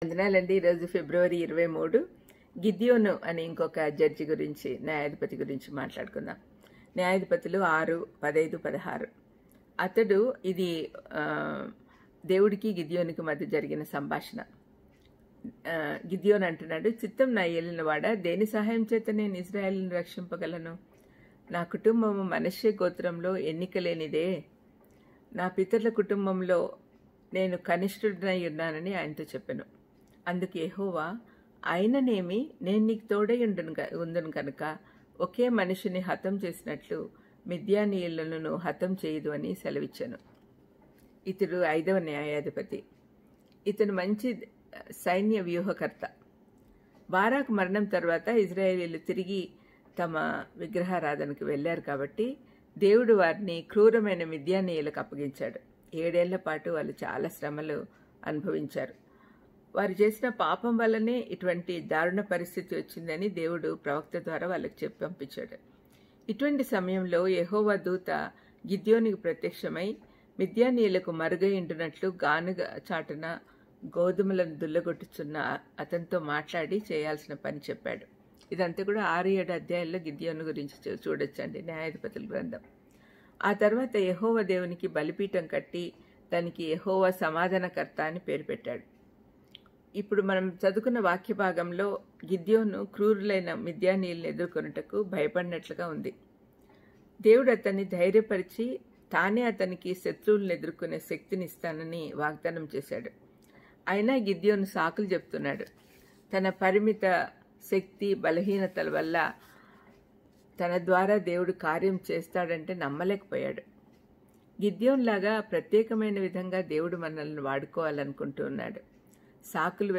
వందనాలండి. ఈరోజు ఫిబ్రవరి 23 గిద్యోను అని ఇంకొక జడ్జి గురించి, న్యాయాధిపతి గురించి మాట్లాడుకుందాం. న్యాయాధిపతులు 6, 15, 16. అతడు ఇది దేవుడికి గిద్యోనికి మధ్య జరిగిన సంభాషణ. గిద్యోను అంటున్నాడు, చిత్తం నా ఏలిన వాడ, దేని సహాయం చేత నేను ఇజ్రాయేలును రక్షింపగలను? నా కుటుంబము మనష్షే గోత్రంలో ఎన్నిక లేనిదే. నా పితరుల కుటుంబంలో నేను కనిష్ఠుడినై ఉన్నానని ఆయనతో చెప్పాను. అందుకు యెహోవా, అయిననేమి నేను నీకు తోడై ఉండును కనుక ఒకే మనిషిని హతం చేసినట్లు మిద్యానీయులను నువ్వు హతం చేయదు అని సెలవిచ్చాను. ఇతడు 5వ న్యాయాధిపతి. ఇతను మంచి సైన్య వ్యూహకర్త. బారాకు మరణం తర్వాత ఇజ్రాయేలీలు తిరిగి తమ విగ్రహారాధనకు వెళ్లారు కాబట్టి దేవుడు వారిని క్రూరమైన మిద్యానీయులకు అప్పగించాడు. 7 ఏళ్ల పాటు వాళ్ళు చాలా శ్రమలు అనుభవించారు. వారు చేసిన పాపం వల్లనే ఇటువంటి దారుణ పరిస్థితి వచ్చిందని దేవుడు ప్రవక్త ద్వారా వాళ్ళకి చెప్పి పంపించాడు. ఇటువంటి సమయంలో యెహోవా దూత గిద్యోనికి ప్రత్యక్షమై మిద్యానీయులకు మరుగై ఉంటున్నట్లు గానుగ చాటున గోధుమలను దుల్లగొట్టుచున్న అతనితో మాట్లాడి చేయాల్సిన పని చెప్పాడు. ఇదంతా కూడా 6-7 అధ్యాయాల్లో గిద్యోను గురించి చూడొచ్చండి, న్యాయాధిపతుల గ్రంథం. ఆ తర్వాత యెహోవా దేవునికి బలిపీఠం కట్టి దానికి యెహోవా సమాధానకర్త అని పేరు పెట్టాడు. ఇప్పుడు మనం చదువుకున్న వాక్య భాగంలో గిద్యోను క్రూరులైన మిద్యానీయులను ఎదుర్కొనుటకు భయపడినట్లుగా ఉంది. దేవుడు అతన్ని ధైర్యపరిచి తానే అతనికి శత్రువులను ఎదుర్కొనే శక్తిని ఇస్తానని వాగ్దానం చేశాడు. అయినా గిద్యోను సాకులు చెప్తున్నాడు. తన పరిమిత శక్తి బలహీనతల వల్ల తన ద్వారా దేవుడు కార్యం చేస్తాడంటే నమ్మలేకపోయాడు. గిద్యోన్లాగా ప్రత్యేకమైన విధంగా దేవుడు మనల్ని వాడుకోవాలనుకుంటూ ఉన్నాడు. సాకులు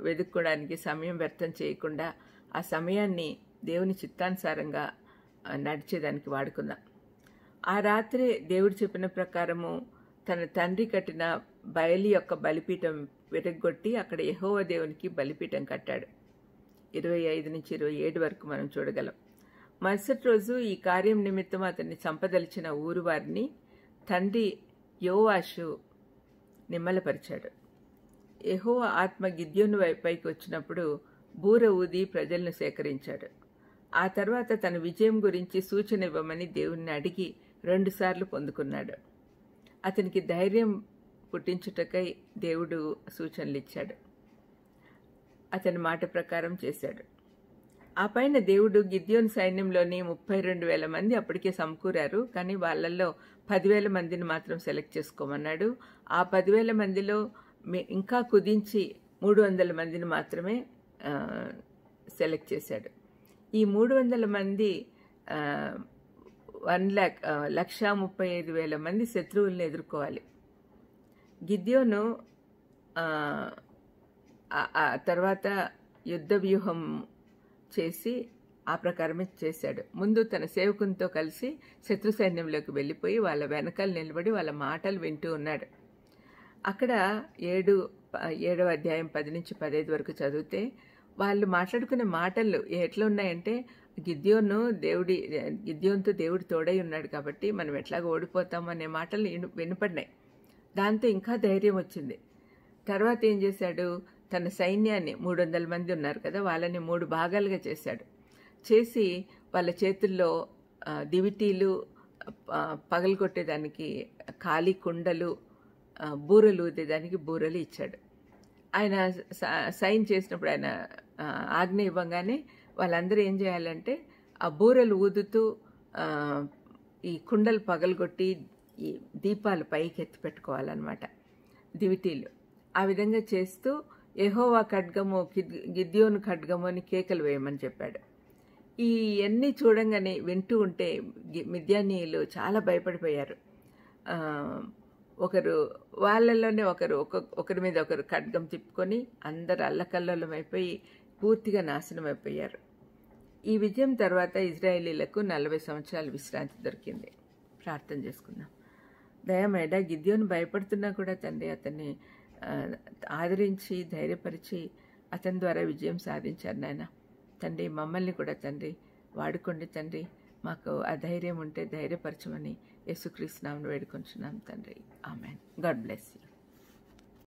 వెతుక్కోవడానికి సమయం వ్యర్థం చేయకుండా ఆ సమయాన్ని దేవుని చిత్తానుసారంగా నడిచేదానికి వాడుకుందాం. ఆ రాత్రి దేవుడు చెప్పిన ప్రకారము తన తండ్రి కట్టిన బయలి యొక్క బలిపీఠం విరగ్గొట్టి అక్కడ యెహోవా దేవునికి బలిపీఠం కట్టాడు. 25 నుంచి 27 వరకు మనం చూడగలం. మరుసటి రోజు ఈ కార్యం నిమిత్తం అతన్ని చంపదలిచిన ఊరు వారిని తండ్రి యోవాషు నిమ్మలపరిచాడు. యెహోవా ఆత్మ గిద్యోను పైకి వచ్చినప్పుడు బూర ఊది ప్రజలను సేకరించాడు. ఆ తర్వాత తన విజయం గురించి సూచన ఇవ్వమని దేవుణ్ణి అడిగి 2 సార్లు పొందుకున్నాడు. అతనికి ధైర్యం పుట్టించుటకై దేవుడు సూచనలు ఇచ్చాడు. అతని మాట ప్రకారం చేశాడు. ఆ పైన దేవుడు గిద్యోను సైన్యంలోని 32,000 మంది అప్పటికే సమకూరారు. కానీ వాళ్ళల్లో 10,000 మందిని మాత్రం సెలెక్ట్ చేసుకోమన్నాడు. ఆ 10,000 మందిలో ఇంకా కుదించి 300 మందిని మాత్రమే సెలెక్ట్ చేశాడు. ఈ 300 మంది 1,35,000 మంది శత్రువులను ఎదుర్కోవాలి. గిద్యోను తర్వాత యుద్ధ వ్యూహం చేసి ఆ ప్రకారమే చేశాడు. ముందు తన సేవకునితో కలిసి శత్రు సైన్యంలోకి వెళ్ళిపోయి వాళ్ళ వెనకాల నిలబడి వాళ్ళ మాటలు వింటూ ఉన్నాడు. అక్కడ 7వ అధ్యాయం 10 నుంచి 15 వరకు చదివితే వాళ్ళు మాట్లాడుకునే మాటలు ఎట్లా ఉన్నాయంటే, గిద్యోనుతో దేవుడు తోడై ఉన్నాడు కాబట్టి మనం ఎట్లాగ ఓడిపోతాం అనే మాటలు వినపడినాయి. దాంతో ఇంకా ధైర్యం వచ్చింది. తర్వాత ఏం చేశాడు, తన సైన్యాన్ని 300 మంది ఉన్నారు కదా, వాళ్ళని 3 భాగాలుగా చేశాడు. చేసి వాళ్ళ చేతుల్లో దివిటీలు, పగలగొట్టేదానికి ఖాళీ కుండలు, బూరలు ఊదేదానికి బూరలు ఇచ్చాడు. ఆయన సైన్ చేసినప్పుడు ఆయన ఆజ్ఞ ఇవ్వగానే వాళ్ళందరూ ఏం చేయాలంటే ఆ బూరలు ఊదుతూ ఈ కుండలు పగలగొట్టి ఈ దీపాలు పైకి ఎత్తి పెట్టుకోవాలన్నమాట, దివిటీలు. ఆ విధంగా చేస్తూ యెహోవా ఖడ్గము, గిద్యోను ఖడ్గము అని కేకలు వేయమని చెప్పాడు. ఇవన్నీ చూడంగానే వింటూ ఉంటే మిద్యానీయులు చాలా భయపడిపోయారు. వాళ్ళలోనే ఒకరి మీద ఒకరు ఖడ్గం తిప్పుకొని అందరు అల్లకల్లోలం అయిపోయి పూర్తిగా నాశనం అయిపోయారు. ఈ విజయం తర్వాత ఇజ్రాయేలీలకు 40 సంవత్సరాల విశ్రాంతి దొరికింది. ప్రార్థన చేసుకుందాం. దయమేడ, గిద్యోను భయపడుతున్నా కూడా తండ్రి అతన్ని ఆదరించి ధైర్యపరిచి అతని ద్వారా విజయం సాధించారు నాయన. తండ్రి మమ్మల్ని కూడా తండ్రి వాడుకోండి తండ్రి. మాకు ఆ ధైర్యం ఉంటే ధైర్యపరచమని యేసుక్రీస్తు నామమున వేడుకొంచున్నాం తండ్రి. ఆమెన్. God bless you.